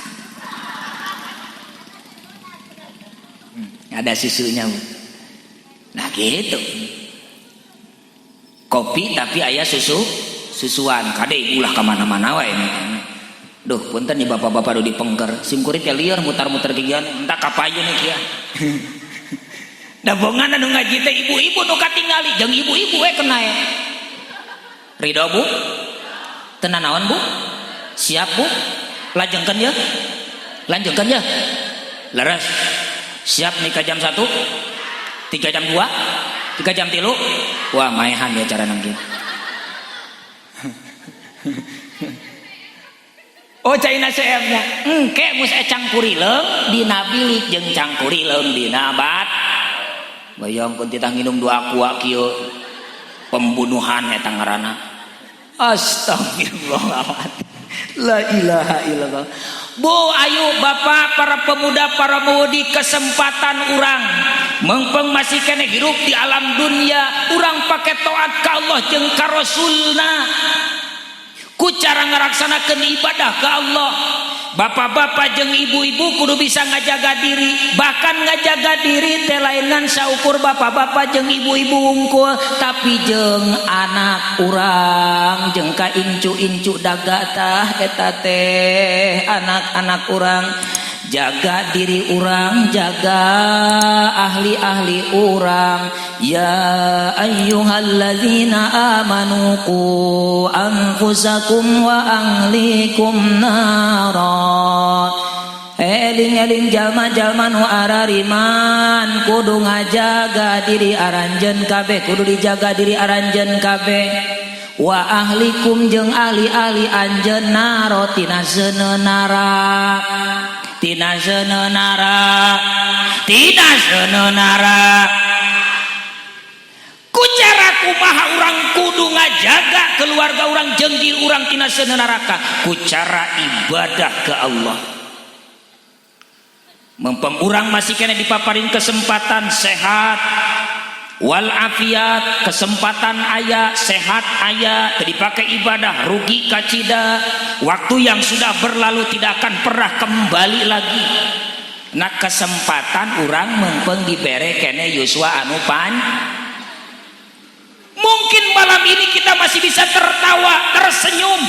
ada susunya nah gitu kopi tapi aya susuan kade ulah kemana-mana wae duh punten nih bapak-bapak udah dipengker simkurit ya liar mutar-mutar gigian entah kapayu nih kia dabongan anu ngaji teh ibu-ibu nu katingali jeung ibu-ibu we kena ya ridho Bu tenan naon Bu siap Bu lanjutkeun ya leres siap nikah jam 1 3 jam 2 3 jam 3 wah maehan ya cara nangki oh caina seemnya engke mus cangkurileung dina bilik jeung cangkurileung dina bat bayangkeun titah nginum 2 aqua kieu pembunuhan eta ngaranna astagfirullahaladzim la ilaha illallah Bu ayo bapak para pemuda para mudi kesempatan urang mengpeng masih kene hirup di alam dunia urang pake taat ka Allah jeung ka Rasulna ku cara ngaraksanakeun ibadah ke Allah bapak-bapak jeung ibu-ibu kudu bisa ngajaga diri bahkan ngajaga diri teh lain ngan saukur bapak-bapak jeung ibu-ibu unggul tapi jeung anak urang jeung ka incu-incu daga tah eta teh anak-anak urang jaga diri urang jaga ahli-ahli urang ya ayyuhalladzina amanu qu anfusakum wa ahlikum nara eling-eling jalma-jalma nu arariman kudu ngajaga diri aranjeun kabeh, kudu dijaga diri aranjeun kabeh. Wa ahlikum jeung ahli-ahli anjeunna tina seunara, tina seunara, tina seunara. Kucara kumaha urang kudu ngajaga keluarga urang jeung diri urang tina seunara, kucara ibadah ke Allah. Mempeng urang masih kena dipaparin kesempatan sehat wal afiat, kesempatan aya, sehat aya, dipakai ibadah, rugi kacida. Waktu yang sudah berlalu tidak akan pernah kembali lagi. Nah kesempatan urang mempeng dibere kene yuswa anu pan. Mungkin malam ini kita masih bisa tertawa, tersenyum,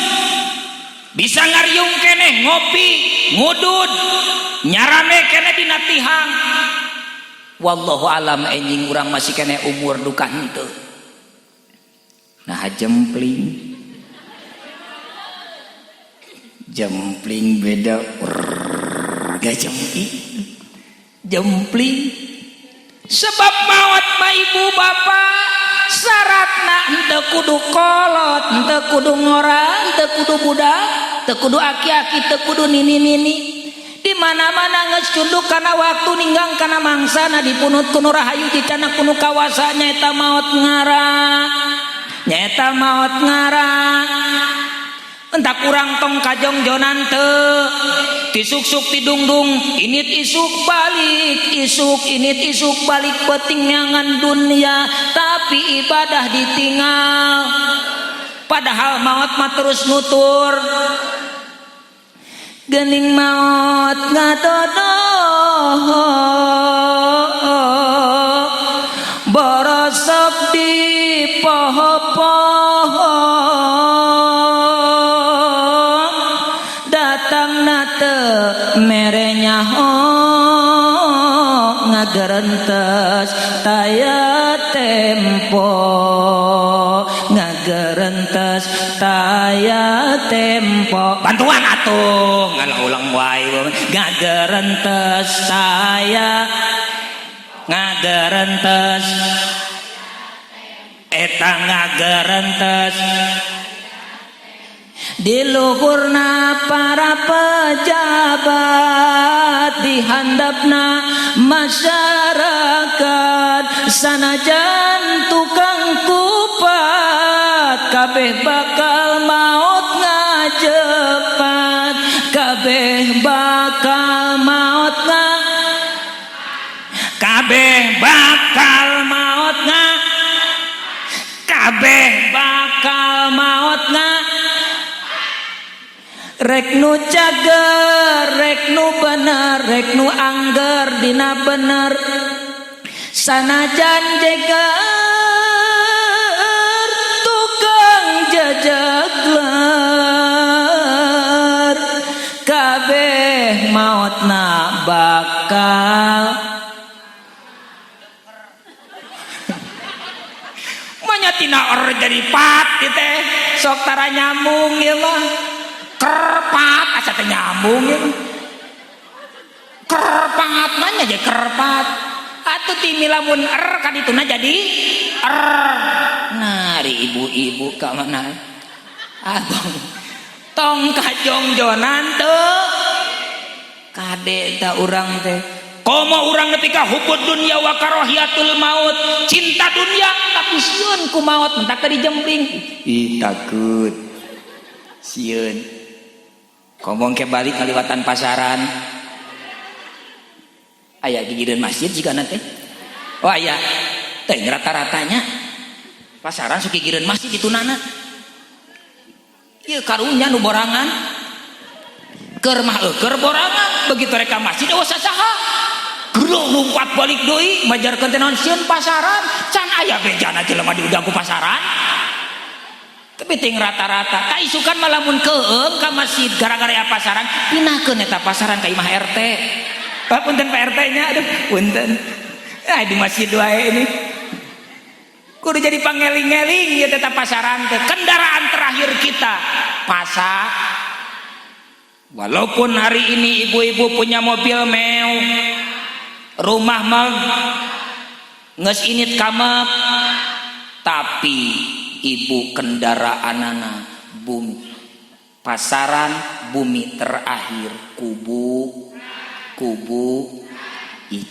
bisa ngariung kene, ngopi, ngudud, nyarame kene dina tihang. Wallahu alam enjing urang masih kene umur duka henteu. Nah jempling. Jempling beda gak jempling. Jempling. Sebab maot mah ibu bapak syaratna henteu kudu kolot, henteu kudu ngora, henteu kudu budak, henteu kudu aki-aki, henteu kudu nini-nini. Di mana-mana geus cunduk kana waktu ninggang kana mangsana dipunut ku nu rahayu dicana ku nu kawasa nyaeta maot ngara. Nyaeta maot ngara. Entak urang tong kajongjonan teu tisuk-suk tidungdung init isuk balik isuk init isuk balik penting nyangan dunia tapi ibadah ditinggal padahal maot mah terus nutur geuning maot ngadodo borosok di poho-poho merenya ho ngagerentes taya tempo ngagerentes taya tempo bantuan atuh ngalah ulang wae ngagerentes taya ngagerentes eta ngagerentes di luhurna para pejabat di handapna masyarakat sanajan tukang kupat kabeh bakal maot ngajepat kabeh bakal maot kabeh bakal maot kabeh bakal maot rek nu cager, rek nu bener, rek nu angger dina bener sanajan jeger tukang jajagler kabeh maotna bakal manyatina or jadi pat teh sok tara nyambung ieu mah kerpat asa teh nyambung ya kerpat nanya aja kerpat atuh ti lamun kadituna jadi nah di ibu-ibu ka mana abang tong kajongjonan teu kade da urang teh komo urang nepi ka hubud dunya wa karahiyatul maut cinta dunia tapi sieun ku maut mentak teh dijembling ih takut sieun ngomong ke balik kaliwatan pasaran aya gigireun masjid jika nanti oh aya teh rata-ratanya pasaran suki gigireun masjid ditunana ieu karunya nu borangan keur mah keur borangan begitu reka masjid eueuh sasaha geuleuh lumpat balik deui majarkeun teh naon sieun pasaran can aya bejana jelema diundang ku pasaran tapi ting rata-rata kaisukan malamun keung ka masjid gara-gara ya pasaran pinahkeun eta pasaran ka imah RT punten Pak RT nya aduh punten di masjid wae ini kudu jadi pangeling-eling ya tetap pasaran teh kendaraan terakhir kita pasak Walaupun hari ini ibu-ibu punya mobil mewah, rumah mah nges init kamek, tapi ibu kendaraanana bumi pasaran, bumi terakhir kubu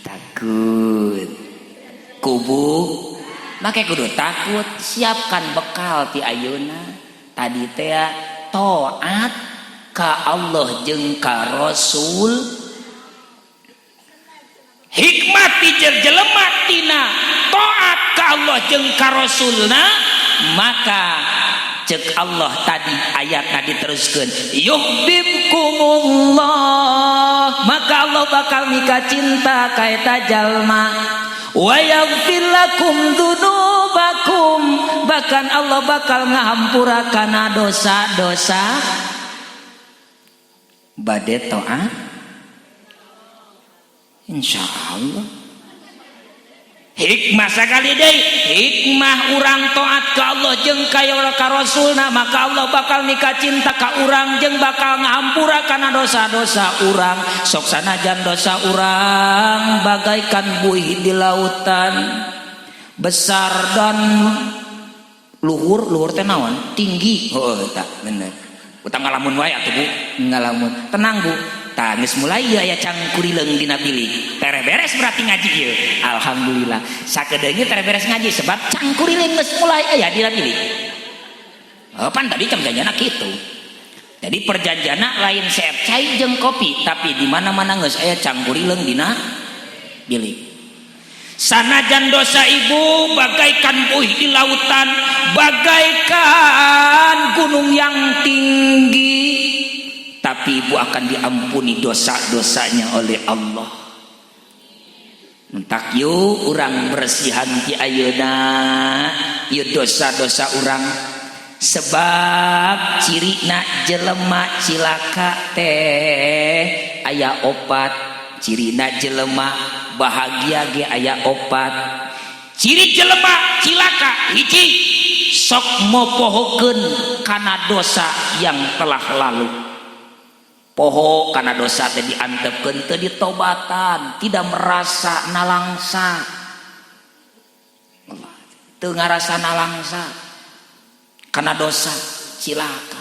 takut kubu make kudu takut. Siapkan bekal ti ayeuna tadi teh taat ka Allah jeung ka Rasul, hikmat ti jelema tina taat ka Allah jeung ka Rasulna, maka cek Allah tadi ayatnya diteruskan yuhibbukumullah, maka Allah bakal mika cinta ka eta jalma, wa yaghfir lakum dzunubakum, bahkan Allah bakal ngahampura kana dosa-dosa bade taat insyaallah. Hikmah sekali deh, hikmah urang taat ka Allah jeung ka Rasulna, maka Allah bakal mika cinta ka urang jeung bakal ngahampura kana dosa-dosa urang. Sok sanajan dosa urang bagaikan buih di lautan, besar dan luhur teh naon? Tinggi. Oh tak bener. Utang ngalamun wae atuh Bu, ngalamun. Tenang Bu. Tah geus mulai aya cangkurileung dina bilik. Tere beres berarti ngaji ieu. Alhamdulillah. Sakedeungnya tere beres ngaji sebab cangkurileung geus mulai aya dina bilik. Pan tadi janjana kitu. Jadi perjanjianna lain seep cai jeung kopi, tapi di mana-mana geus aya cangkurileung dina bilik. Sanajan dosa ibu bagaikan buih di lautan, bagaikan gunung yang tinggi, tapi ibu akan diampuni dosa-dosanya oleh Allah. Entak yuk urang bersihan ti ayeuna yuk dosa-dosa urang, sebab cirina jelema cilaka teh aya opat. Cirina jelema bahagia ge aya opat. Ciri jelema cilaka hiji, sok mopohokeun kana dosa yang telah lalu. Poho karena dosa teh diantepkeun teu ditobatan, tidak merasa nalangsa, teu ngarasa nalangsa karena dosa cilaka.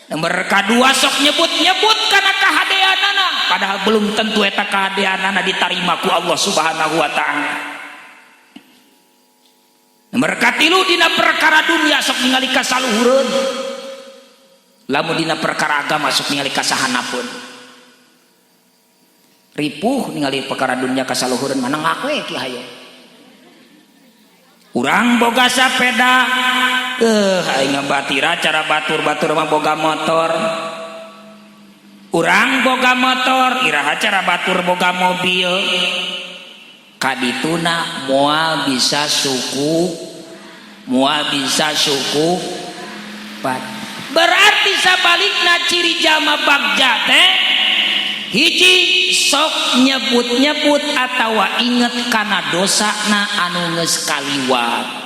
Nomor kadua sok nyebut-nyebut karena kahadeanana, padahal belum tentu eta kahadeanana diterima ku Allah Subhanahu wa taala. Nomor katilu dina perkara dunia sok ningali kasaluhureun. Lamun dina perkara agama sok ningali kasahanapun. Ripuh ningali perkara dunia kasaluhureun mana ngakoe ki hayo. Urang boga sapeda, aing ngabatira cara batur-batur mah boga motor. Urang boga motor, iraha cara batur boga mobil. Kadituna moal bisa suku pat. Berarti sabalikna ciri jalma bagja teh hiji sok nyebut-nyebut atawa inget kana dosana anu geus kaliwat.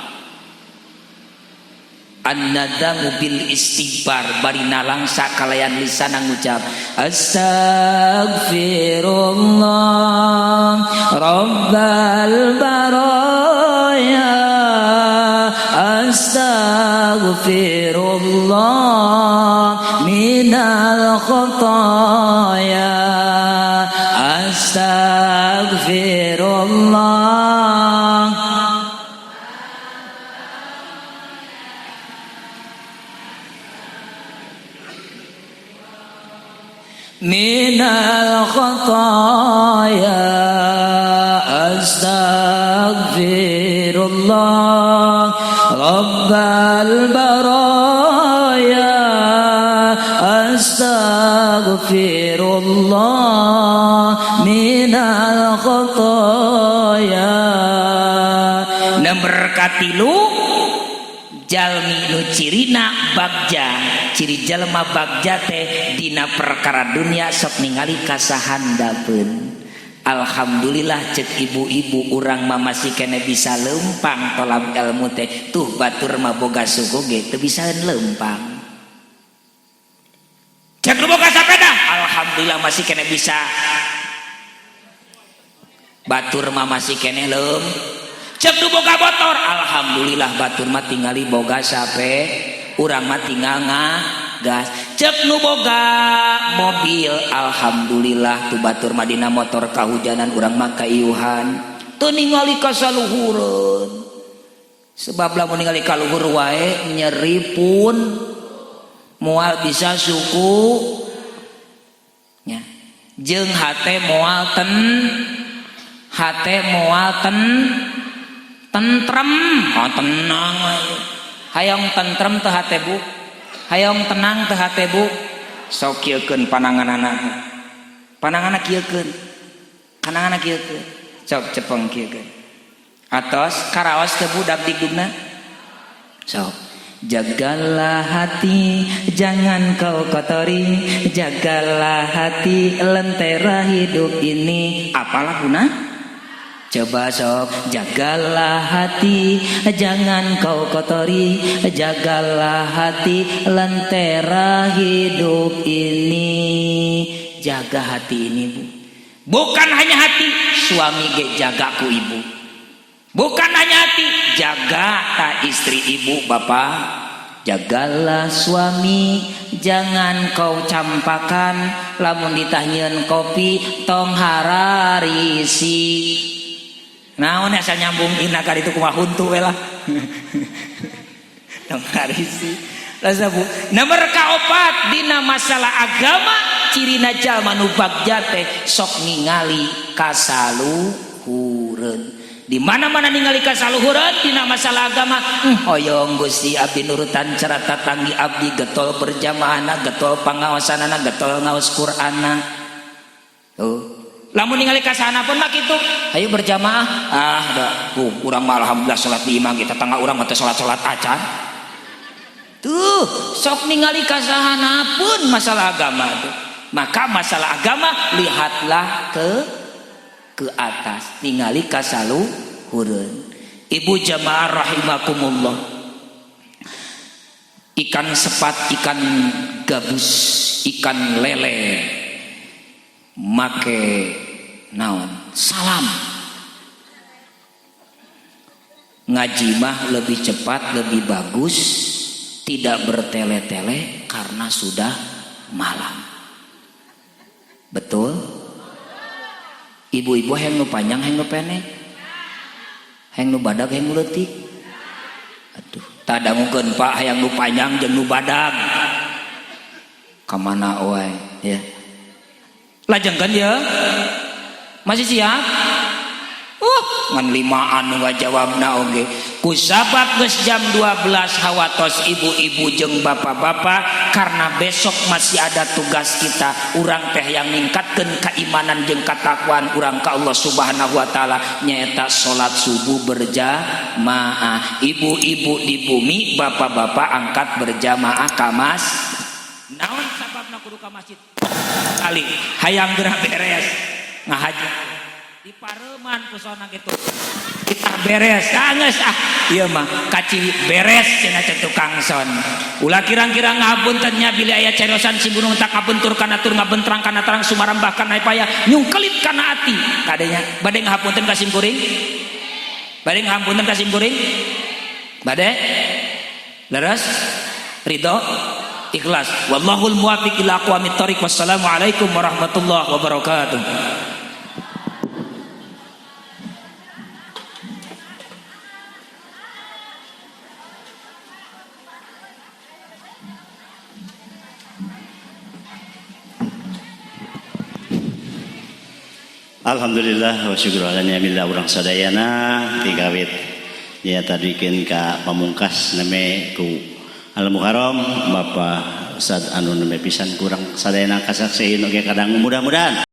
An-nadamu bil istighfar, bari nalangsa kalayan lisan ngucap astagfirullah rabbal baraya astaghfirullah minal khotaya astaghfirullah minal khotaya astaghfirullah rabbal baraya astaghfirullah minal khotaya. Nomor katilu jalmi nu cirina bagja, ciri jalma bagja teh dina perkara dunia sok ningali kasahandapeun. Alhamdulillah cek ibu-ibu urang mah masih kena bisa lempang tolab ilmu teh, tuh batur mah boga suku ge teu bisa lempang. Cek lu boga sapeda, alhamdulillah masih kena bisa. Batur mah masih kene leum. Cek nu boga motor, alhamdulillah batur mah tingali boga sape, urang mah tinggal ngagas. Cek nu boga mobil, alhamdulillah tu batur mah dina motor kahujanan urang mah kaiuhan. Teu ningali kasaluhureun. Sebab lamun ningali kaluhur wae nyeri pun moal bisa suku nya. Jeung hate moal tentrem, tenang hayang tentrem teh hate bu, hayang tenang teh hate bu. Sok kieukeun pananganana kieukeun, pananganana kieukeun, sok cepeng kieukeun atos karaos teh budak diguna. Sok jagalah hati jangan kau kotori, jagalah hati lentera hidup ini. Apalah guna? Coba sok, jagalah hati jangan kau kotori, jagalah hati lentera hidup ini. Jaga hati ini bu, bukan hanya hati, suami ge jaga ku ibu. Bukan hanya hati, jaga tak istri ibu bapak. Jagalah suami jangan kau campakan, lamun ditahyeun kopi tong hararisi. Naon asal nyambung ina kali itu kumaha huntu we lah. Tong harisi. Rasa bu, nomor kaopat dina masalah agama cirina jalma nu bagja teh sok ningali kasaluhureun. Di mana-mana ningali kasaluhureun dina masalah agama, hoyong Gusti abdi nurutan cara tatanggi abdi, getol berjamaahna, getol pangaosanana, getol ngaos Qur'anna. Tuh. Lamun ningali kasana pun mah kitu, hayu berjamaah. Urang mah alhamdulillah salat di imam kita tangga urang mah teh salat-salat acan. Tuh, sok ningali kasahana pun masalah agama tuh. Maka masalah agama lihatlah ke atas, ningali kasaluhureun. Ibu jamaah rahimakumullah. Ikan sepat, ikan gabus, ikan lele make naon salam. Ngaji mah lebih cepat, lebih bagus, tidak bertele-tele karena sudah malam. Betul? Ibu-ibu hayang nu panjang, hayang nu pendek, hayang nu badag, hayang nu leutik. Aduh, tadangukeun Pak hayang nu panjang jeung nu badag. Kamana wae ya. Lajengkeun ya. Masih siap? Ngan limaan nu ngajawabna oge. Kusabab geus jam 12 hawatos ibu-ibu jeung bapak-bapak, karena besok masih ada tugas kita. Urang teh yang ningkatkeun keimanan jeung katakwaan urang ka Allah Subhanahu wa taala nyaeta salat subuh berjamaah. Ibu-ibu di bumi, bapak-bapak angkat berjamaah ka masjid. Naon sababna kudu ka masjid? Kali hayang geura beres ngahaji di pareuman kusona gitu kita beres geus ieu mah kaci beres cenah tukang son. Ulah kirang-kirang ngapunten nya bila aya cerosan si gunung tak kabenturkan atur ngabentrang kana terang sumarambahkan aya payah nyungkelip kana ati kadenya bade ngapunten ka simkuring, bade ngapunten ka simkuring, bade leres ridho ikhlas. Wallahul muwaffiq ila aqwamit thoriq. Wassalamualaikum warahmatullahi wabarakatuh. Alhamdulillah wa syukur ala ni'amillah urang sadayana tigawit ya tadikeun ka pamungkas neme ku Al-Muharram Bapak Ustaz anu neme pisan kurang sadayana kasaksian oge kadang mudah-mudahan